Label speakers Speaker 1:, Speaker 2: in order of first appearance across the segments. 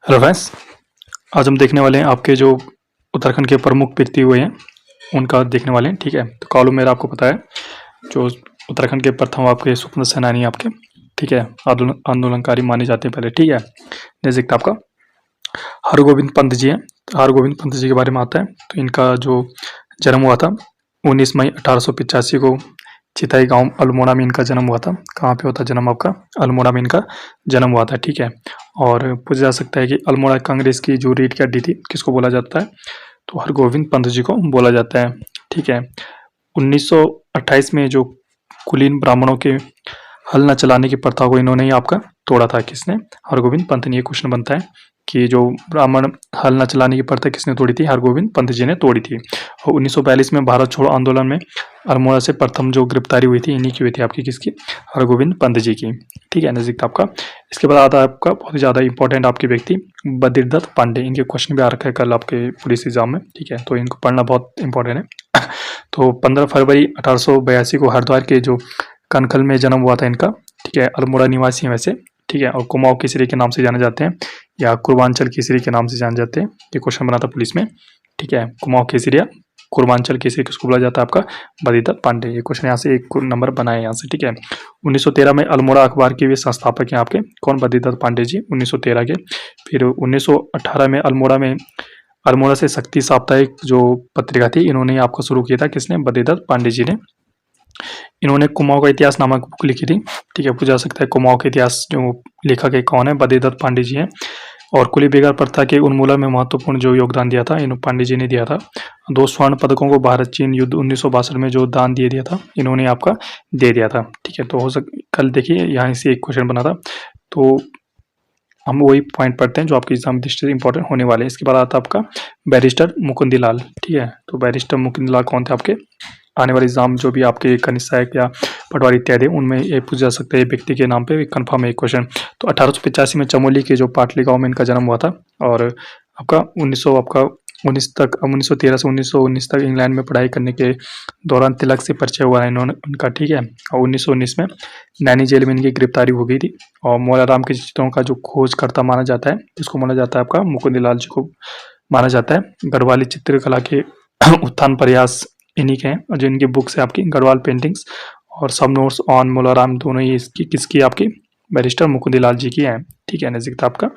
Speaker 1: Hello friends. आज हम देखने वाले हैं आपके जो उत्तराखंड के प्रमुख व्यक्ति हुए हैं उनका देखने वाले हैं। ठीक है, तो कॉलम मेरा आपको पता है जो उत्तराखंड के प्रथम आपके स्वतंत्र सेनानी आपके, ठीक है, आंदोलनकारी माने जाते हैं पहले। ठीक है, जैसे कि आपका हरगोविंद पंत जी हैं। तो हरगोविंद पंत जी के बारे में आता है तो इनका जो जन्म हुआ था 19 मई 1885 को चिताई गांव अल्मोड़ा में इनका जन्म हुआ था। कहाँ पे होता जन्म आपका? अल्मोड़ा में इनका जन्म हुआ था। ठीक है, और पूछा जा सकता है कि अल्मोड़ा कांग्रेस की जो रीढ़ की हड्डी थी किसको बोला जाता है? तो हरगोविंद पंत जी को बोला जाता है। ठीक है, 1928 में जो कुलीन ब्राह्मणों के हल न चलाने की प्रथा को इन्होंने ही आपका तोड़ा था। किसने? हरगोविंद पंत ने। ये क्वेश्चन बनता है कि जो ब्राह्मण हल न चलाने की प्रथा किसने तोड़ी थी? हरगोविंद पंत जी ने तोड़ी थी। और 1942 में भारत छोड़ो आंदोलन में अल्मोड़ा से प्रथम जो गिरफ्तारी हुई थी इन्हीं की हुई थी आपकी, किसकी? हरगोविंद पंत जी की। ठीक है, नजदीक था आपका। इसके बाद आता है आपका बहुत ही ज्यादा इंपॉर्टेंट आपके व्यक्ति बद्रीदत्त पांडे। इनके क्वेश्चन भी आ रखा है कल आपके पुलिस एग्जाम में। ठीक है, तो इनको पढ़ना बहुत इंपॉर्टेंट है। तो 15 फरवरी 1882 को हरिद्वार के जो कनखल में जन्म हुआ था इनका। ठीक है, अल्मोड़ा निवासी हैं वैसे। ठीक है, और कुमाऊं केसरी के नाम से जाने जाते हैं या पूर्वांचल केसरी के नाम से जाने जाते हैं। ये क्वेश्चन बना था पुलिस में। ठीक है, कुमाऊं केसरी या पूर्वांचल केसरी किसको बोला जाता है? आपका बद्रीदत्त पांडे। ये क्वेश्चन यहाँ से एक नंबर बनाए यहाँ से। ठीक है, 1913 में अल्मोड़ा अखबार के वे संस्थापक हैं आपके। कौन? बद्रीदत्त पांडे जी, 1913 के। फिर 1918 में अल्मोड़ा से शक्ति साप्ताहिक जो पत्रिका थी इन्होंने आपको शुरू किया था। किसने? बद्रीदत्त पांडे जी ने। इन्होंने कुमाऊं का इतिहास नामक बुक लिखी थी। ठीक है, पूछा जा सकता है कुमाऊं का इतिहास जो लेखक है कौन है? बद्रीदत्त पांडे जी हैं। और कुली बेगार प्रथा के उन्मूलन में महत्वपूर्ण जो योगदान दिया था इन पांडे जी ने दिया था। 2 स्वर्ण पदकों को भारत चीन युद्ध 1962 में जो दान दे दिया था इन्होंने आपका दे दिया था। ठीक है, तो हो सक कल देखिए यहाँ से एक क्वेश्चन बना था, तो हम वही पॉइंट पढ़ते हैं जो आपके एग्जाम दृष्टि से इंपॉर्टेंट होने वाले हैं। इसके बाद आता है आपका बैरिस्टर मुकुंदीलाल। ठीक है, तो बैरिस्टर मुकुंदीलाल कौन थे आपके? आने वाले एग्जाम जो भी आपके कनिष्ठ सहायक या पटवारी इत्यादि उनमें ये पूछा जा सकता है व्यक्ति के नाम पे कंफर्म है क्वेश्चन। तो 1885 में चमोली के जो पाटली गांव में इनका जन्म हुआ था। और आपका 1913 से 1919 तक इंग्लैंड में पढ़ाई करने के दौरान तिलक से परिचय हुआ है इन्होंने उनका। ठीक है, और 1919 में नैनी जेल में इनकी गिरफ्तारी हो गई थी। और मोलाराम के चित्रों का जो खोजकर्ता माना जाता है जिसको माना जाता है आपका मुकुंदलाल जी को माना जाता है। गढ़वाली चित्रकला के उत्थान प्रयास इन्हीं के हैं। और जो इनकी बुक्स है आपकी गढ़वाल पेंटिंग्स और सब नोट्स ऑन मोलाराम दोनों ही इसकी किसकी? आपकी बैरिस्टर मुकुंदलाल जी की है। ठीक है, नजदीक था आपका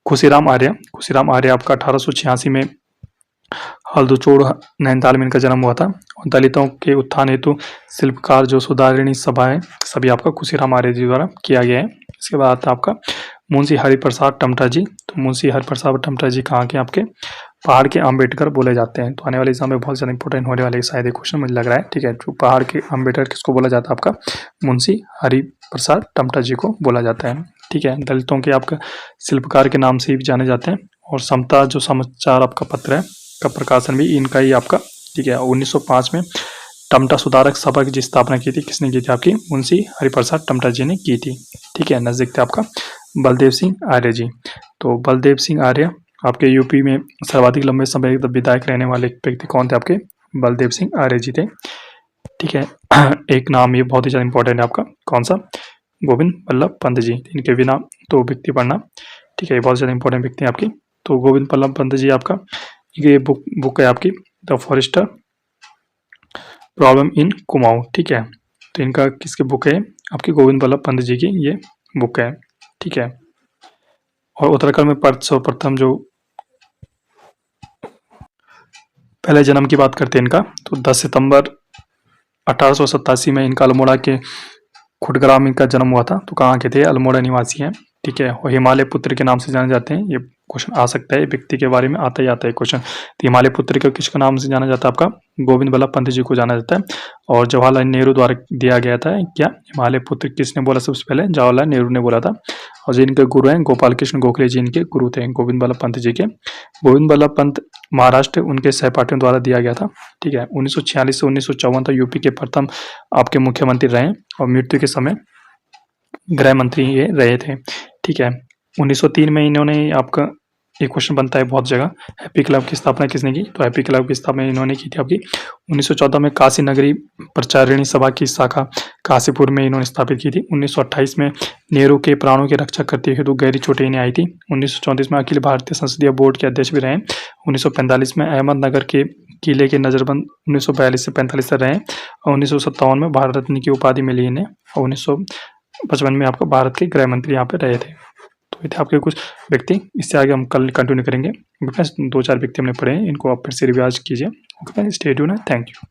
Speaker 1: खुशीराम आर्य। खुशीराम आर्य आपका 1886 में हल्दूचोड़ नैनीताल में इनका जन्म हुआ था। और दलितों के उत्थान हेतु शिल्पकार जो सुधारिणी सभा है सभी आपका खुशीराम आर्य जी द्वारा किया गया है। इसके बाद आता है आपका मुंशी हरिप्रसाद टमटा जी। तो मुंशी हरिप्रसाद टमटा जी कहाँ के? आपके पहाड़ के अम्बेडकर बोले जाते हैं। तो आने वाले एग्जाम में बहुत ज़्यादा इंपॉर्टेंट होने वाले शायद एक क्वेश्चन मुझे लग रहा है। ठीक है, जो पहाड़ के अम्बेडकर किसको बोला जाता है? आपका मुंशी हरिप्रसाद टमटा जी को बोला जाता है। ठीक है, दलितों के आपका शिल्पकार के नाम से भी जाने जाते हैं। और समता जो समाचार आपका पत्र है का प्रकाशन भी इनका ही आपका। ठीक है, 1905 में टमटा सुधारक सभा की स्थापना की थी किसने की थी? आपकी मुंशी हरिप्रसाद टमटा जी ने की थी। ठीक है, नजदीक थे आपका बलदेव सिंह आर्य जी। तो बलदेव सिंह आर्य आपके यूपी में सर्वाधिक लंबे समय तक विधायक रहने वाले व्यक्ति कौन थे? आपके बलदेव सिंह आर्य जी थे। ठीक है, एक नाम ये बहुत ही ज़्यादा इंपॉर्टेंट है आपका, कौन सा? गोविंद बल्लभ पंत जी। इनके बिना तो व्यक्ति पढ़ना। ठीक है, ये बहुत ज़्यादा इंपॉर्टेंट व्यक्ति हैं आपकी। तो गोविंद बल्लभ पंत जी आपका ये बुक है आपकी the forester problem in Kumaon. ठीक है, तो इनका किसकी बुक है? आपकी गोविंद बल्लभ पंत जी की ये बुक है। ठीक है, और उत्तराखंड में सर्वप्रथम जो पहले जन्म की बात करते हैं इनका, तो 10 सितंबर 1887 में इनका अल्मोड़ा के खुटग्राम में इनका जन्म हुआ था। तो कहाँ के थे? अल्मोड़ा निवासी हैं। ठीक है, और हिमालय पुत्र के नाम से जाने जाते हैं। ये क्वेश्चन आ सकता है, व्यक्ति के बारे में आता ही आता है क्वेश्चन। तो हिमालय पुत्र को किसके नाम से जाना जाता है? आपका गोविंद बल्लभ पंत जी को जाना जाता है। और जवाहरलाल नेहरू द्वारा दिया गया था क्या? हिमालय पुत्र किसने बोला सबसे पहले? जवाहरलाल नेहरू ने बोला था। और जो इनके गुरु हैं गोपाल कृष्ण गोखले जी इनके गुरु थे गोविंद बल्लभ पंत जी के। गोविंद बल्लभ पंत महाराष्ट्र उनके सहपाठियों द्वारा दिया गया था। ठीक है, 1946 से 1954 तक यूपी के प्रथम आपके मुख्यमंत्री रहे और मृत्यु के समय गृह मंत्री ये रहे थे। ठीक है, 1903 में इन्होंने आपका एक क्वेश्चन बनता है बहुत जगह, हैप्पी क्लब की स्थापना किसने की? तो हैप्पी क्लब की स्थापना इन्होंने की थी आपकी 1914 में काशी नगरी प्रचारिणी सभा की शाखा काशीपुर में इन्होंने स्थापित की थी। 1928 में नेहरू के प्राणों की रक्षा करते हेतु गहरी चोटें इन्हें आई थी। 1934 में अखिल भारतीय संसदीय बोर्ड के अध्यक्ष भी रहे। 1945 में अहमदनगर के किले के नजरबंद 1942 से 45 तक रहे और 1957 में भारत रत्न की उपाधि मिली इन्हें और 1955 में आपको भारत के गृह मंत्री यहाँ पे रहे थे। तो ये थे आपके कुछ व्यक्ति। इससे आगे हम कल कंटिन्यू करेंगे। 2-4 व्यक्ति हमने पढ़े हैं, इनको आप फिर से रिवाइज कीजिए। Okay, stay tuned, thank you.